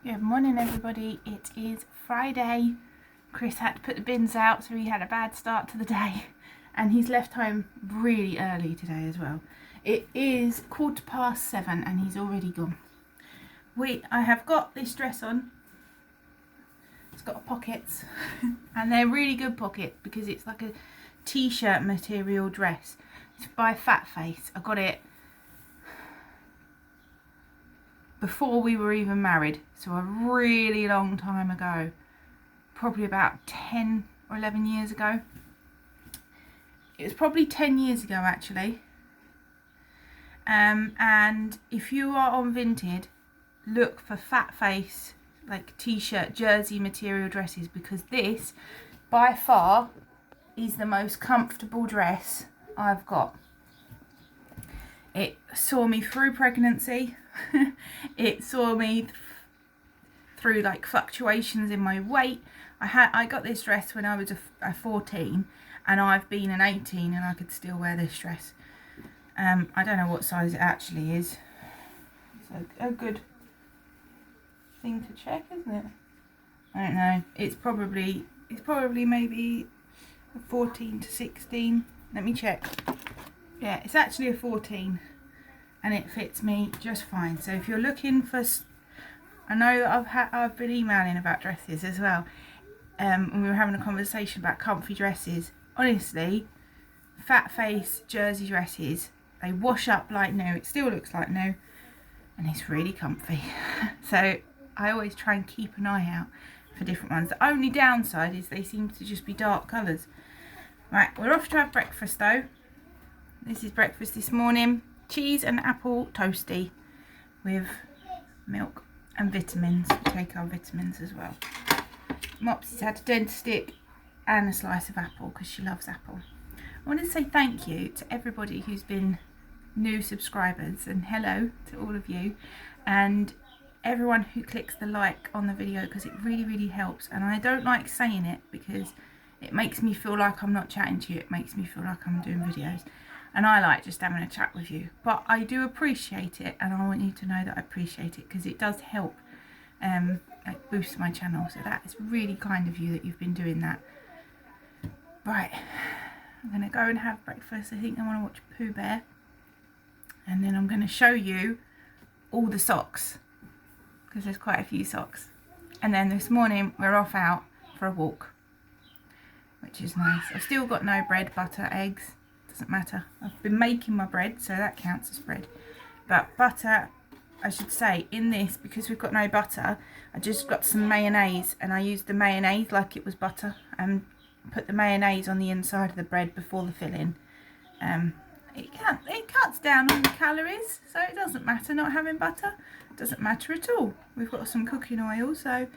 Good morning everybody, it is Friday. Chris had to put the bins out, so he had a bad start to the day and he's left home really early today as well. It is 7:15 and he's already gone. I have got this dress on. It's got pockets and they're really good pockets because it's like a t-shirt material dress. It's by Fat Face. I got it before we were even married, so a really long time ago, probably about 10 or 11 years ago. It was probably 10 years ago actually. And if you are on Vinted, look for Fat Face like t-shirt jersey material dresses, because this by far is the most comfortable dress I've got. It saw me through pregnancy. It saw me through like fluctuations in my weight. I got this dress when I was a 14 and I've been an 18 and I could still wear this dress. I don't know what size it actually is. It's a good thing to check, isn't it? I don't know. It's probably maybe a 14 to 16. Let me check. Yeah, it's actually a 14 and it fits me just fine. So if you're looking for, I know that I've been emailing about dresses as well, and we were having a conversation about comfy dresses. Honestly, Fat Face jersey dresses, they wash up like new. It still looks like new and it's really comfy. So I always try and keep an eye out for different ones. The only downside is they seem to just be dark colours. Right, we're off to have breakfast though. This is breakfast this morning. Cheese and apple toasty with milk and vitamins. We take our vitamins as well. Mopsy's had a dentist stick and a slice of apple because she loves apple. I want to say thank you to everybody who's been new subscribers, and hello to all of you, and everyone who clicks the like on the video, because it really helps. And I don't like saying it because it makes me feel like I'm not chatting to you. It makes me feel like I'm doing videos. And I like just having a chat with you. But I do appreciate it, and I want you to know that I appreciate it because it does help like boost my channel. So that is really kind of you that you've been doing that. Right, I'm going to go and have breakfast. I think I want to watch Pooh Bear. And then I'm going to show you all the socks, because there's quite a few socks. And then this morning we're off out for a walk, which is nice. I've still got no bread, butter, eggs. Doesn't matter. I've been making my bread, so that counts as bread. But butter, I should say, in this, because we've got no butter, I just got some mayonnaise, and I used the mayonnaise like it was butter and put the mayonnaise on the inside of the bread before the filling. It cuts down on the calories, so it doesn't matter not having butter. It doesn't matter at all. We've got some cooking oil, so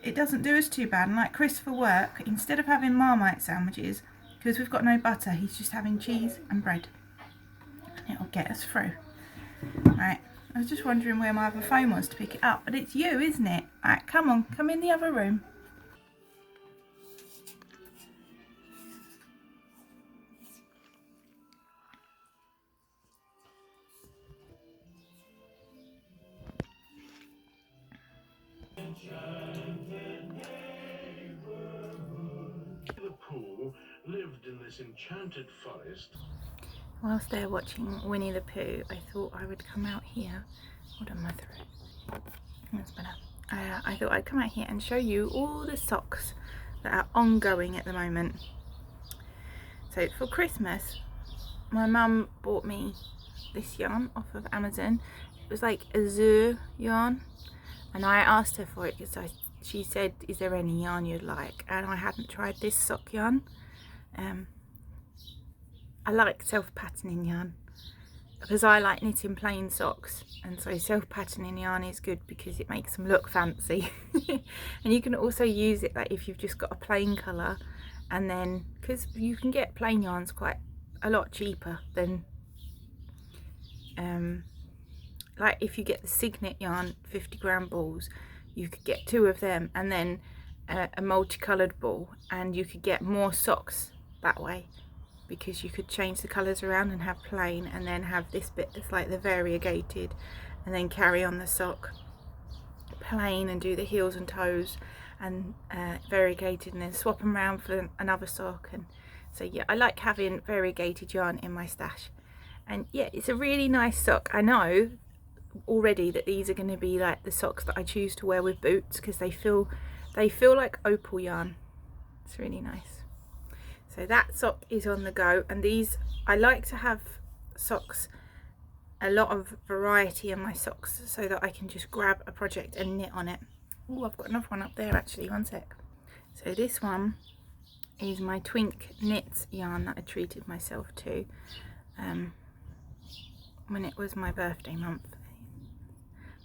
it doesn't do us too bad. And like Chris for work, instead of having Marmite sandwiches, because we've got no butter, he's just having cheese and bread. It'll get us through. Right, I was just wondering where my other phone was to pick it up, but it's you, isn't it? Right, come on, come in the other room. The Pooh lived in this enchanted forest. Whilst they're watching Winnie the Pooh, I thought I would come out here. Hold on, my throat. That's better. I thought I'd come out here and show you all the socks that are ongoing at the moment. So for Christmas, my mum bought me this yarn off of Amazon. It was like azure yarn, and I asked her for it because she said, is there any yarn you'd like? And I hadn't tried this sock yarn. I like self-patterning yarn because I like knitting plain socks, and so self-patterning yarn is good because it makes them look fancy. And you can also use it like if you've just got a plain colour, and then because you can get plain yarns quite a lot cheaper than like if you get the Signet yarn 50-gram balls, you could get 2 of them and then a multicoloured ball, and you could get more socks that way, because you could change the colours around and have plain, and then have this bit that's like the variegated, and then carry on the sock plain and do the heels and toes and variegated, and then swap them around for another sock. And so yeah, I like having variegated yarn in my stash. And yeah, it's a really nice sock. I know already that these are going to be like the socks that I choose to wear with boots, because they feel like opal yarn. It's really nice. So that sock is on the go. And these, I like to have socks, a lot of variety in my socks, so that I can just grab a project and knit on it. Oh, I've got another one up there actually, one sec. So this one is my Twink Knits yarn that I treated myself to when it was my birthday month.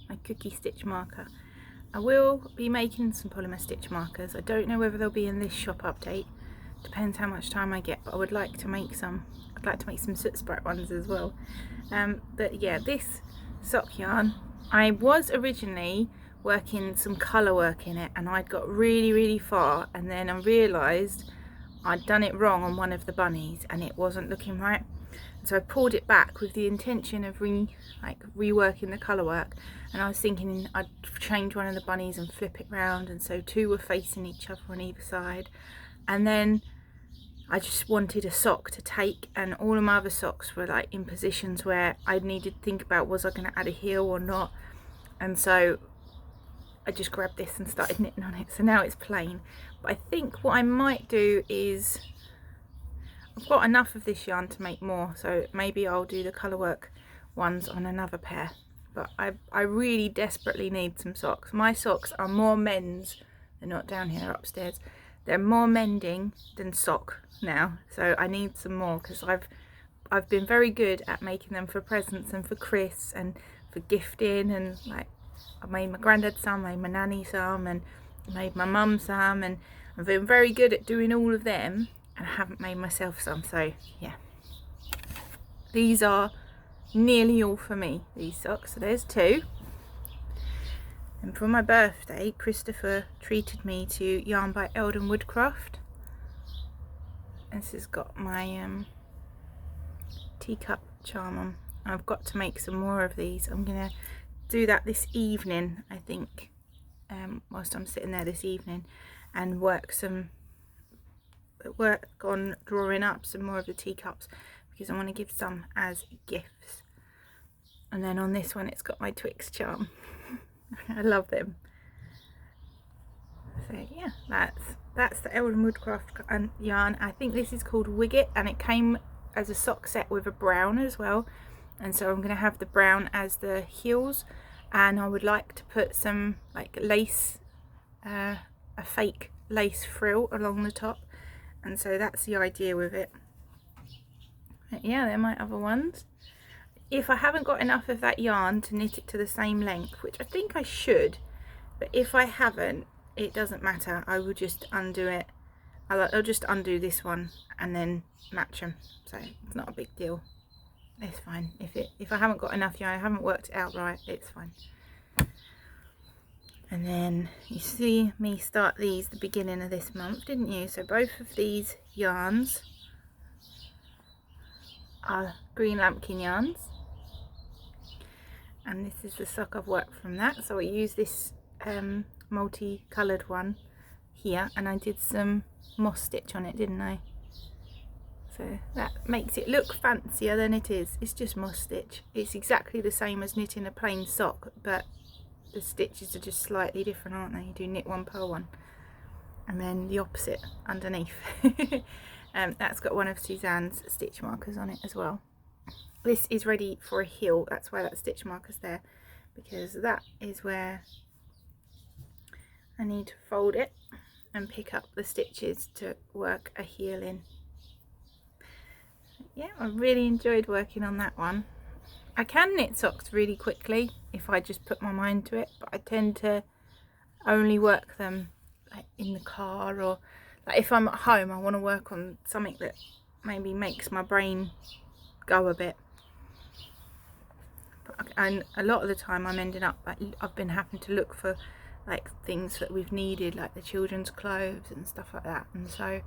My cookie stitch marker. I will be making some polymer stitch markers. I don't know whether they'll be in this shop update. Depends how much time I get, but I would like to make some. I'd like to make some soot sprite ones as well. But yeah, this sock yarn, I was originally working some colour work in it, and I'd got really far, and then I realised I'd done it wrong on one of the bunnies and it wasn't looking right. So I pulled it back with the intention of reworking the colour work, and I was thinking I'd change one of the bunnies and flip it round, and so two were facing each other on either side. And then I just wanted a sock to take, and all of my other socks were like in positions where I needed to think about, was I going to add a heel or not. And so I just grabbed this and started knitting on it. So now it's plain. But I think what I might do is, I've got enough of this yarn to make more, so maybe I'll do the colour work ones on another pair. But I really desperately need some socks. My socks are more men's, they're not down here, they're upstairs. They're more mending than sock now, so I need some more, because I've been very good at making them for presents and for Chris and for gifting, and like I made my granddad some, made my nanny some, and made my mum some, and I've been very good at doing all of them, and I haven't made myself some. So yeah, these are nearly all for me, these socks. So there's two. And for my birthday, Christopher treated me to Yarn by Eldon Woodcraft. This has got my teacup charm on. I've got to make some more of these. I'm going to do that this evening, I think, whilst I'm sitting there this evening, and work on drawing up some more of the teacups, because I want to give some as gifts. And then on this one, it's got my Twix charm. I love them. So yeah, that's the Eldon Woodcraft yarn. I think this is called Wigget, and it came as a sock set with a brown as well. And so I'm going to have the brown as the heels, and I would like to put some like lace, a fake lace frill along the top. And so that's the idea with it. But yeah, they're my other ones. If I haven't got enough of that yarn to knit it to the same length, which I think I should, but if I haven't, it doesn't matter. I will just undo it. I'll just undo this one and then match them. So it's not a big deal. It's fine. If I haven't got enough yarn, I haven't worked it out right, it's fine. And then you see me start these the beginning of this month, didn't you? So both of these yarns are green lambkin yarns. And this is the sock I've worked from that. So I use this multi-coloured one here, and I did some moss stitch on it, didn't I? So that makes it look fancier than it is. It's just moss stitch. It's exactly the same as knitting a plain sock, but the stitches are just slightly different, aren't they? You do knit one, purl one, and then the opposite underneath. That's got one of Suzanne's stitch markers on it as well. This is ready for a heel. That's why that stitch marker's there, because that is where I need to fold it and pick up the stitches to work a heel in. Yeah, I really enjoyed working on that one. I can knit socks really quickly if I just put my mind to it, but I tend to only work them like in the car, or like if I'm at home I want to work on something that maybe makes my brain go a bit. And a lot of the time I'm ending up like, I've been having to look for like things that we've needed, like the children's clothes and stuff like that, and so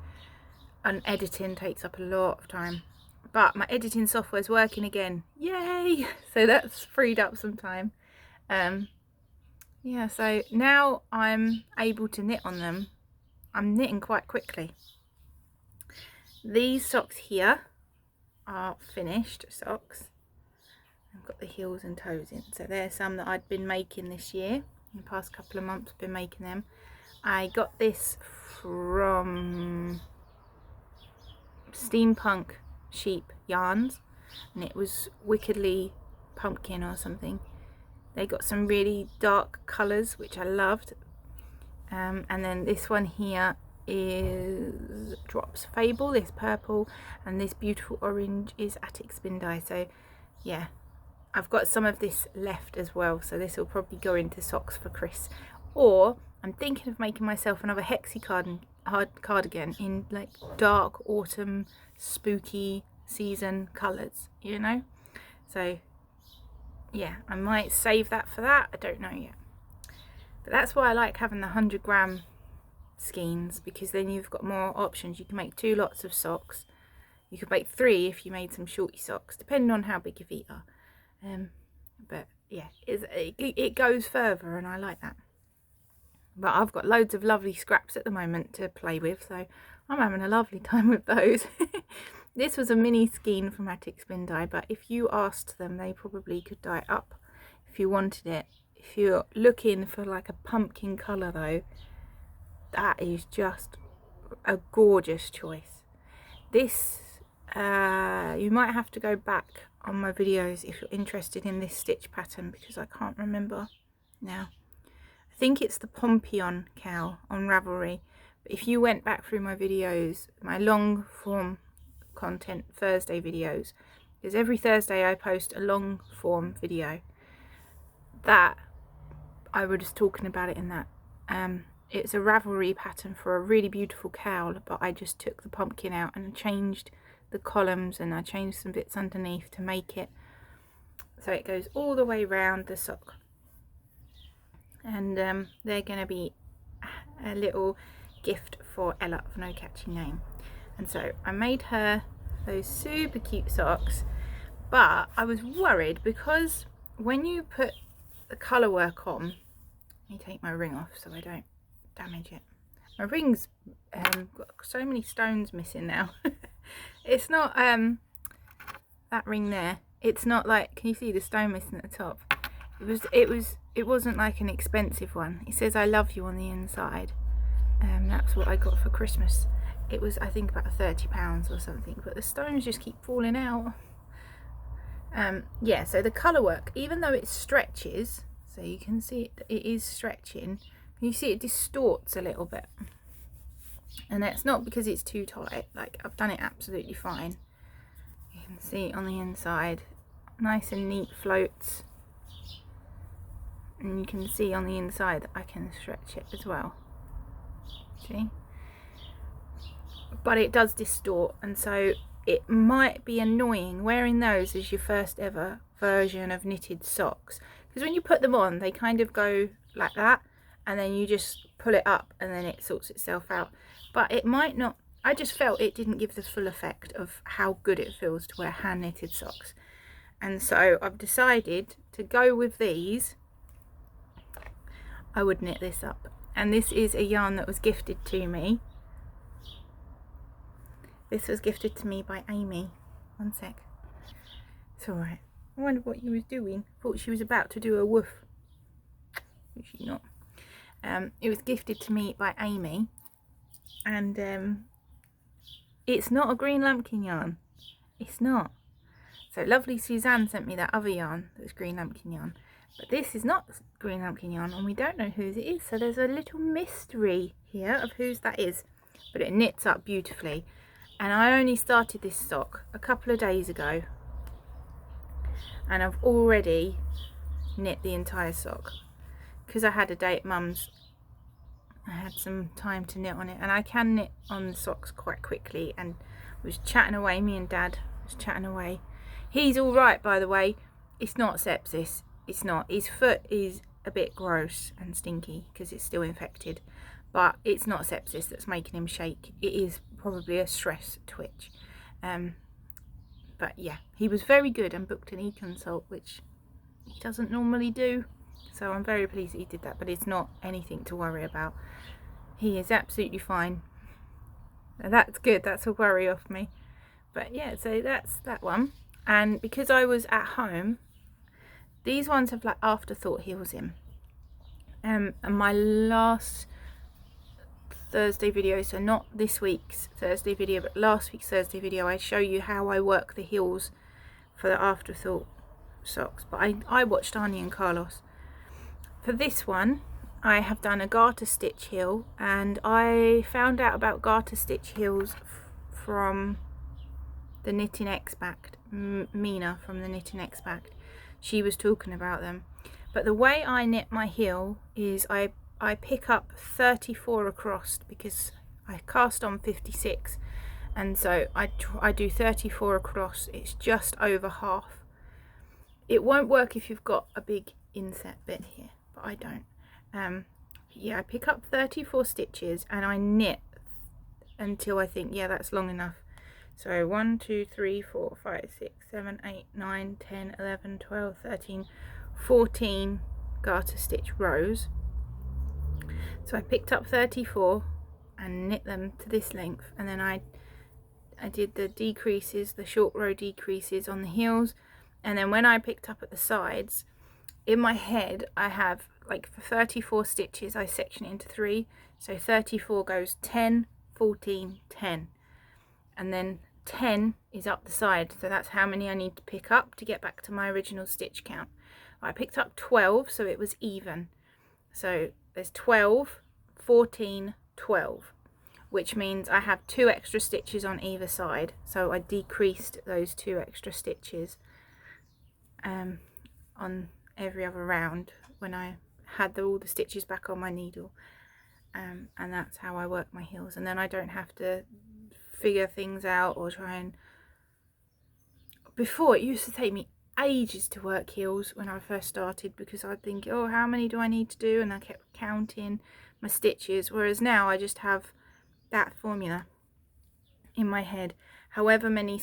editing takes up a lot of time. But my editing software's working again, yay! So that's freed up some time. yeah, so now I'm able to knit on them. I'm knitting quite quickly. These socks here are finished socks. I've got the heels and toes in, so there's some that I'd been making this year. In the past couple of months I've been making them. I got this from Steampunk Sheep Yarns, and it was Wickedly Pumpkin or something. They got some really dark colours which I loved, and then this one here is Drops Fable, this purple, and this beautiful orange is Attic Spin Dye. So yeah, I've got some of this left as well, so this will probably go into socks for Chris. Or I'm thinking of making myself another hexie cardigan in like dark autumn spooky season colours, you know. So yeah, I might save that for that, I don't know yet. But that's why I like having the 100-gram skeins, because then you've got more options. You can make 2 lots of socks. You could make 3 if you made some shorty socks, depending on how big your feet are. But yeah, it goes further, and I like that. But I've got loads of lovely scraps at the moment to play with, so I'm having a lovely time with those. This was a mini skein from Attic Spin Dye, but if you asked them, they probably could dye it up if you wanted it. If you're looking for like a pumpkin colour though, that is just a gorgeous choice. This, you might have to go back on my videos if you're interested in this stitch pattern, because I can't remember now. I think it's the Pompion cow on Ravelry, but if you went back through my videos, my long form content Thursday videos, because every Thursday I post a long form video, that I was talking about it in that. It's a Ravelry pattern for a really beautiful cowl, but I just took the pumpkin out and changed the columns, and I changed some bits underneath to make it so it goes all the way round the sock. And they're going to be a little gift for Ella of No Catchy Name. And so I made her those super cute socks, but I was worried because when you put the colour work on, let me take my ring off so I don't damage it. My ring's got so many stones missing now. It's not that ring there, it's not like, can you see the stone missing at the top? It wasn't like an expensive one. It says I love you on the inside. That's what I got for Christmas. It was, I think, about £30 or something, but the stones just keep falling out. Yeah, so the colour work, even though it stretches, so you can see it is stretching, you see it distorts a little bit, and that's not because it's too tight. Like, I've done it absolutely fine. You can see on the inside, nice and neat floats, and you can see on the inside that I can stretch it as well. See? But it does distort, and so it might be annoying wearing those as your first ever version of knitted socks, because when you put them on they kind of go like that, and then you just pull it up and then it sorts itself out. But it might not, I just felt it didn't give the full effect of how good it feels to wear hand knitted socks. And so I've decided to go with these. I would knit this up, and this is a yarn that was gifted to me. This was gifted to me by Amy. One sec. It's alright. I wonder what you was doing. Thought she was about to do a woof. But she's not. It was gifted to me by Amy. And it's not a green lambkin yarn. It's not. So lovely Suzanne sent me that other yarn that was green lambkin yarn. But this is not green lambkin yarn, and we don't know whose it is. So there's a little mystery here of whose that is. But it knits up beautifully. And I only started this sock a couple of days ago, and I've already knit the entire sock because I had a day at Mum's. I had some time to knit on it, and I can knit on the socks quite quickly, and was chatting away. Me and Dad was chatting away. He's all right, by the way. It's not sepsis. It's not. His foot is a bit gross and stinky because it's still infected, but it's not sepsis that's making him shake. It is probably a stress twitch. But yeah, he was very good and booked an e-consult, which he doesn't normally do. So I'm very pleased that he did that, but it's not anything to worry about. He is absolutely fine. That's good, that's a worry off me. But yeah, so that's that one. And because I was at home, these ones have like afterthought heels in. And my last Thursday video, so not this week's Thursday video, but last week's Thursday video, I show you how I work the heels for the afterthought socks. But I watched Arnie and Carlos. For this one, I have done a garter stitch heel, and I found out about garter stitch heels from the Knitting Expact, Mina from the Knitting Expact. She was talking about them. But the way I knit my heel is I pick up 34 across, because I cast on 56, and so I do 34 across. It's just over half. It won't work if you've got a big inset bit here, but I don't. Yeah, I pick up 34 stitches and I knit until I think, yeah, that's long enough. So 1, 2, 3, 4, 5, 6, 7, 8, 9, 10, 11, 12, 13, 14 garter stitch rows. So I picked up 34 and knit them to this length, and then I did the decreases, the short row decreases on the heels, and then when I picked up at the sides, in my head I have, like, for 34 stitches I section it into 3, so 34 goes 10, 14, 10, and then 10 is up the side, so that's how many I need to pick up to get back to my original stitch count. I picked up 12, so it was even. So there's 12, 14, 12, which means I have 2 extra stitches on either side, so I decreased those 2 extra stitches on every other round when I had all the stitches back on my needle, and that's how I work my heels. And then I don't have to figure things out or try and... Before, it used to take me ages to work heels when I first started, because I'd think, oh, how many do I need to do, and I kept counting my stitches, whereas now I just have that formula in my head. However many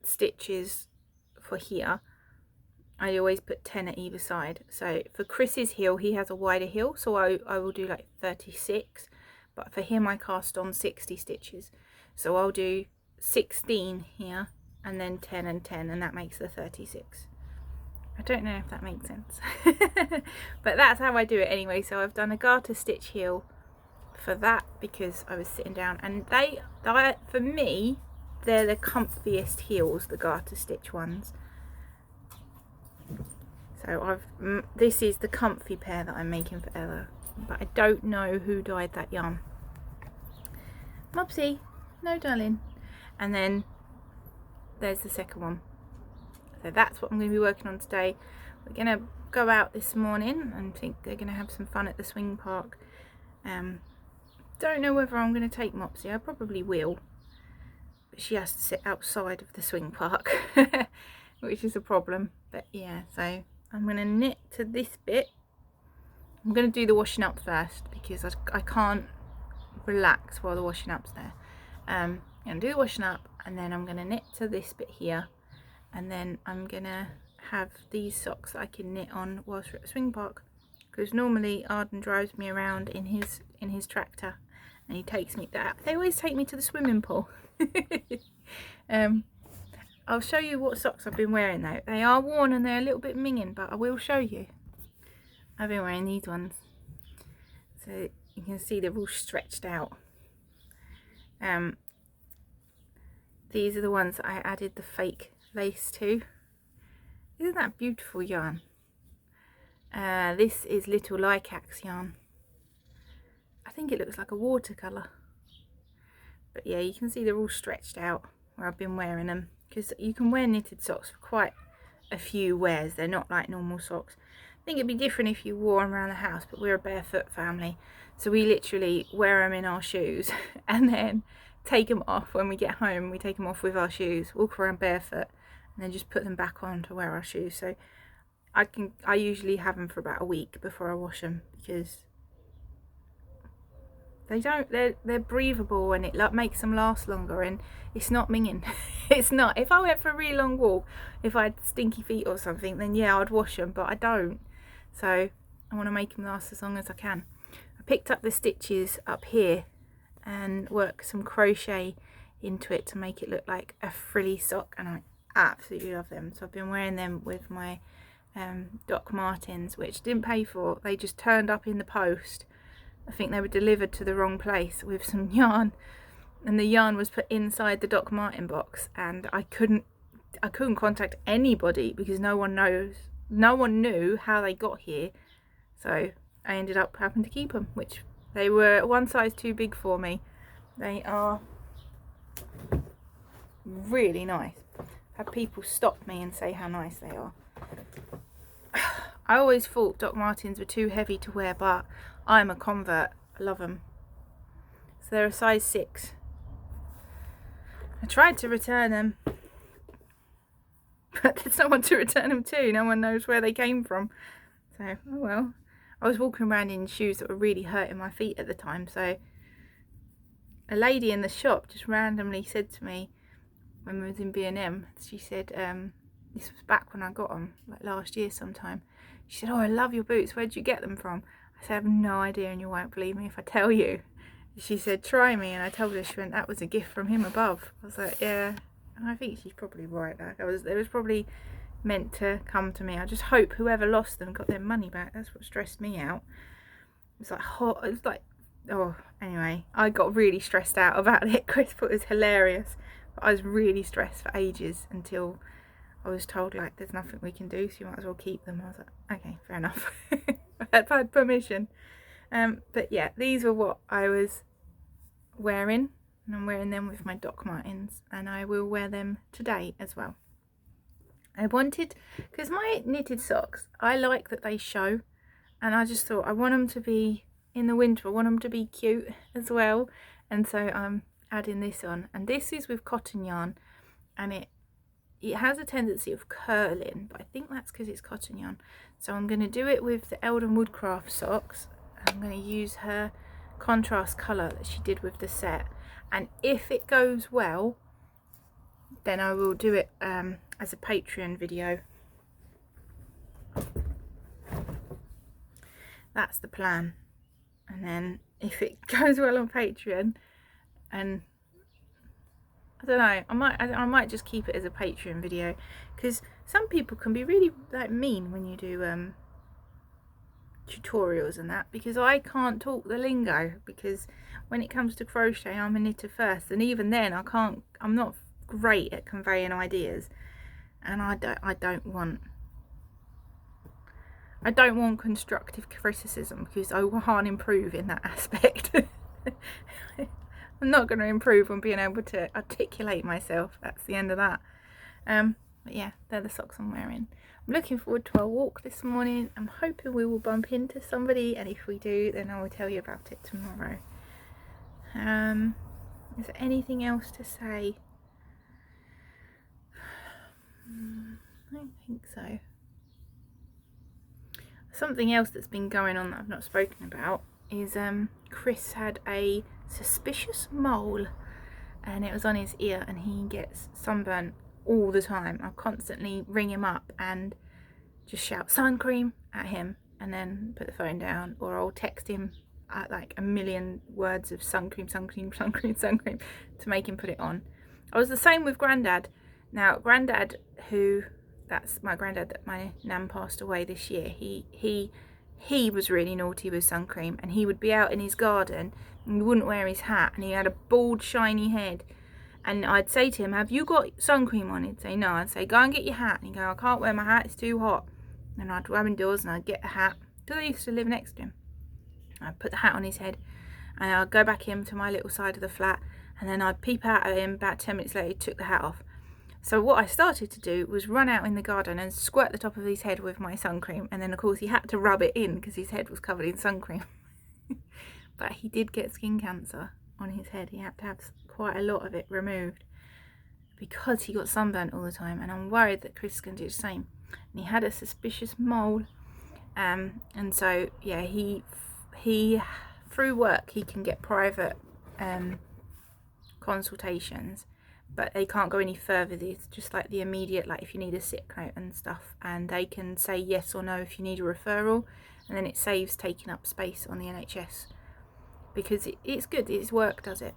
stitches for here, I always put 10 at either side. So for Chris's heel, he has a wider heel, so I will do like 36, but for him I cast on 60 stitches, so I'll do 16 here and then 10 and 10, and that makes the 36. I don't know if that makes sense. But that's how I do it anyway. So I've done a garter stitch heel for that because I was sitting down, and they for me, they're the comfiest heels, the garter stitch ones. So this is the comfy pair that I'm making for Ella, but I don't know who dyed that yarn. Mopsy, no darling. And then there's the second one. So that's what I'm going to be working on today. We're going to go out this morning and think they're going to have some fun at the swing park. Don't know whether I'm going to take Mopsy. I probably will, but she has to sit outside of the swing park, which is a problem. But yeah, so I'm going to knit to this bit. I'm going to do the washing up first because I can't relax while the washing up's there. I'm going to do the washing up, and then I'm going to knit to this bit here, and then I'm going to have these socks that I can knit on whilst we're at the swing park, because normally Arden drives me around in his tractor, and he takes me there. They always take me to the swimming pool. I'll show you what socks I've been wearing though. They are worn and they're a little bit minging, but I will show you. I've been wearing these ones, so you can see they're all stretched out. These are the ones that I added the fake lace to. Isn't that beautiful yarn? This is Little Lycax yarn. I think it looks like a watercolour, but yeah, you can see they're all stretched out where I've been wearing them, because you can wear knitted socks for quite a few wears. They're not like normal socks. I think it'd be different if you wore them around the house, but we're a barefoot family, so we literally wear them in our shoes and then take them off when we get home. We take them off with our shoes, walk around barefoot, and then just put them back on to wear our shoes. So I usually have them for about a week before I wash them, because they're breathable, and it makes them last longer, and it's not minging. It's not. If I went for a really long walk, if I had stinky feet or something, then yeah, I'd wash them, but I don't. So I want to make them last as long as I can. I picked up the stitches up here and worked some crochet into it to make it look like a frilly sock, and I absolutely love them. So I've been wearing them with my Doc Martens, which didn't pay for. They just turned up in the post. I think they were delivered to the wrong place with some yarn, and the yarn was put inside the Doc Marten box, and I couldn't contact anybody because no one knew how they got here. So I ended up having to keep them, which they were one size too big for me. They are really nice. I've had people stop me and say how nice they are. I always thought Doc Martens were too heavy to wear, but I'm a convert. I love them. So they're a size 6. I tried to return them, but there's no one to return them to. No one knows where they came from. So, oh well. I was walking around in shoes that were really hurting my feet at the time, so a lady in the shop just randomly said to me when we was in B&M, she said, this was back when I got them, like last year sometime. She said, "Oh, I love your boots. Where'd you get them from?" I said, "I have no idea, and you won't believe me if I tell you." She said, "Try me," and I told her. She went, "That was a gift from him above." I was like, yeah, and I think she's probably right. Like, it was probably meant to come to me. I just hope whoever lost them got their money back. That's what stressed me out. It was like hot. It was like, oh, anyway, I got really stressed out about it. Chris thought it was hilarious, but I was really stressed for ages until I was told, like, there's nothing we can do, so you might as well keep them. I was like, okay, fair enough. I've had permission. But yeah, these were what I was wearing, and I'm wearing them with my Doc Martens, and I will wear them today as well. I wanted, because my knitted socks, I like that they show, and I just thought I want them to be in the winter. I want them to be cute as well, and so I'm adding this on, and this is with cotton yarn, and it has a tendency of curling, but I think that's because it's cotton yarn. So I'm going to do it with the Eldon Woodcraft socks. I'm going to use her contrast colour that she did with the set, and if it goes well, then I will do it as a Patreon video. That's the plan. And then if it goes well on Patreon, and I don't know, I might just keep it as a Patreon video, because some people can be really like mean when you do tutorials and that, because I can't talk the lingo, because when it comes to crochet I'm a knitter first, and even then I'm not great at conveying ideas, and I don't want constructive criticism, because I can't improve in that aspect. I'm not going to improve on being able to articulate myself. That's the end of that. But yeah, they're the socks I'm wearing. I'm looking forward to our walk this morning. I'm hoping we will bump into somebody, and if we do, then I will tell you about it tomorrow. Is there anything else to say? I don't think so. Something else that's been going on that I've not spoken about is Chris had a suspicious mole, and it was on his ear, and he gets sunburn all the time. I constantly ring him up and just shout sun cream at him, and then put the phone down, or I'll text him at like a million words of sun cream, sun cream, sun cream, sun cream to make him put it on. I was the same with Grandad. Now Grandad, that's my granddad that my nan passed away this year, he was really naughty with sun cream, and he would be out in his garden and he wouldn't wear his hat, and he had a bald shiny head, and I'd say to him, "Have you got sun cream on?" He'd say no. I'd say, "Go and get your hat," and he'd go, "I can't wear my hat, it's too hot." And I'd go indoors and I'd get the hat, because I used to live next to him. I'd put the hat on his head, and I'd go back into my little side of the flat, and then I'd peep out at him. About 10 minutes later he took the hat off. So what I started to do was run out in the garden and squirt the top of his head with my sun cream, and then of course he had to rub it in because his head was covered in sun cream. But he did get skin cancer on his head. He had to have quite a lot of it removed because he got sunburnt all the time, and I'm worried that Chris can do the same. And he had a suspicious mole, and so yeah, he through work he can get private consultations, but they can't go any further. It's just like the immediate, like if you need a sick note and stuff, and they can say yes or no if you need a referral, and then it saves taking up space on the NHS, because it's good, its work does it.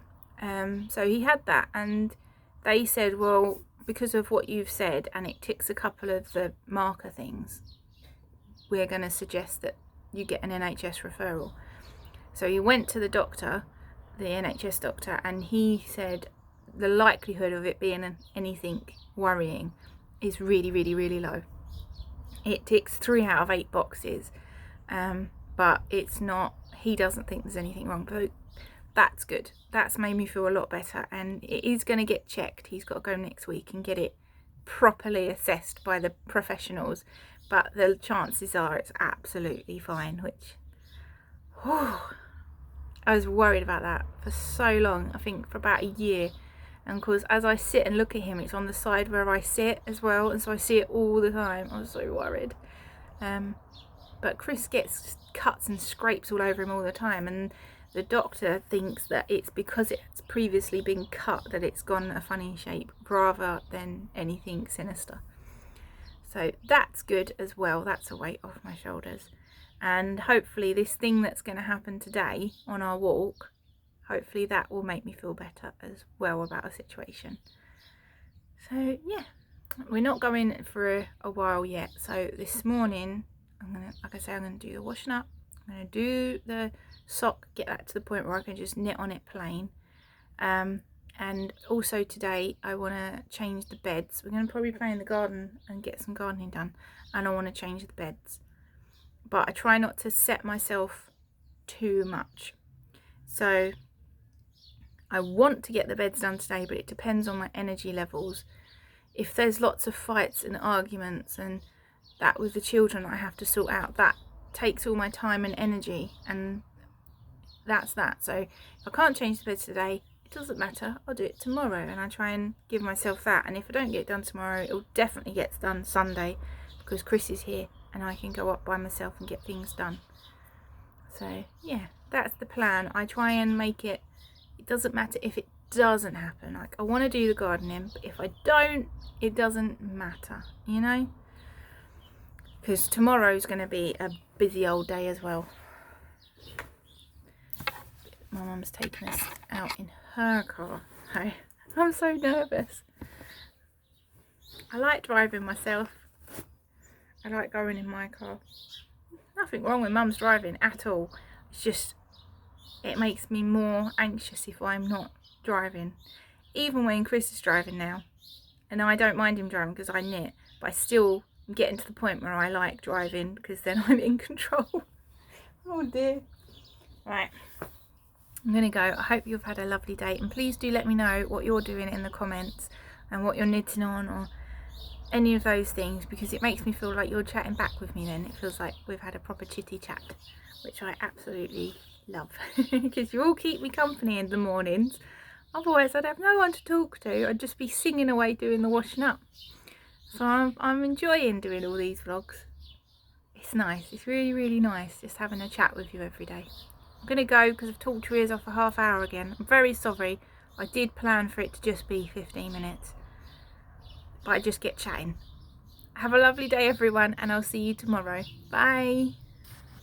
So he had that, and they said, well, because of what you've said and it ticks a couple of the marker things, we're going to suggest that you get an NHS referral. So he went to the doctor, the NHS doctor, and he said the likelihood of it being anything worrying is really, really, really low. It ticks 3 out of 8 boxes, but it's not, he doesn't think there's anything wrong. But that's good. That's made me feel a lot better, and it is going to get checked. He's got to go next week and get it properly assessed by the professionals, but the chances are it's absolutely fine, which, whew, I was worried about that for so long, I think for about a year. And of course, as I sit and look at him, it's on the side where I sit as well, and so I see it all the time. I was so worried. But Chris gets cuts and scrapes all over him all the time, and the doctor thinks that it's because it's previously been cut that it's gone a funny shape, rather than anything sinister. So that's good as well. That's a weight off my shoulders. And hopefully this thing that's going to happen today on our walk, hopefully that will make me feel better as well about the situation. So yeah, we're not going for a while yet. So this morning, I'm going to, like I say, I'm going to do the washing up. I'm going to do the sock, get that to the point where I can just knit on it plain. And also today I want to change the beds. We're going to probably play in the garden and get some gardening done, and I want to change the beds, but I try not to set myself too much. So I want to get the beds done today, but it depends on my energy levels. If there's lots of fights and arguments and that with the children I have to sort out, that takes all my time and energy, and that's that. So if I can't change the beds today, it doesn't matter, I'll do it tomorrow, and I try and give myself that. And if I don't get it done tomorrow, it'll definitely get done Sunday, because Chris is here and I can go up by myself and get things done. So yeah, that's the plan. I try and make it, it doesn't matter if it doesn't happen. Like, I want to do the gardening, but if I don't, it doesn't matter, you know, because tomorrow's going to be a busy old day as well. My mum's taking us out in her car. I'm so nervous. I like driving myself. I like going in my car. Nothing wrong with mum's driving at all. It's just, it makes me more anxious if I'm not driving. Even when Chris is driving now. And I don't mind him driving because I knit. But I still am getting to the point where I like driving, because then I'm in control. Oh dear. Right. I'm going to go. I hope you've had a lovely day, and please do let me know what you're doing in the comments and what you're knitting on, or any of those things, because it makes me feel like you're chatting back with me then. It feels like we've had a proper chitty chat, which I absolutely love, because you all keep me company in the mornings. Otherwise I'd have no one to talk to. I'd just be singing away doing the washing up. So I'm enjoying doing all these vlogs. It's nice. It's really, really nice just having a chat with you every day. I'm going to go because I've talked your ears off for half hour again. I'm very sorry. I did plan for it to just be 15 minutes. But I just get chatting. Have a lovely day everyone, and I'll see you tomorrow. Bye.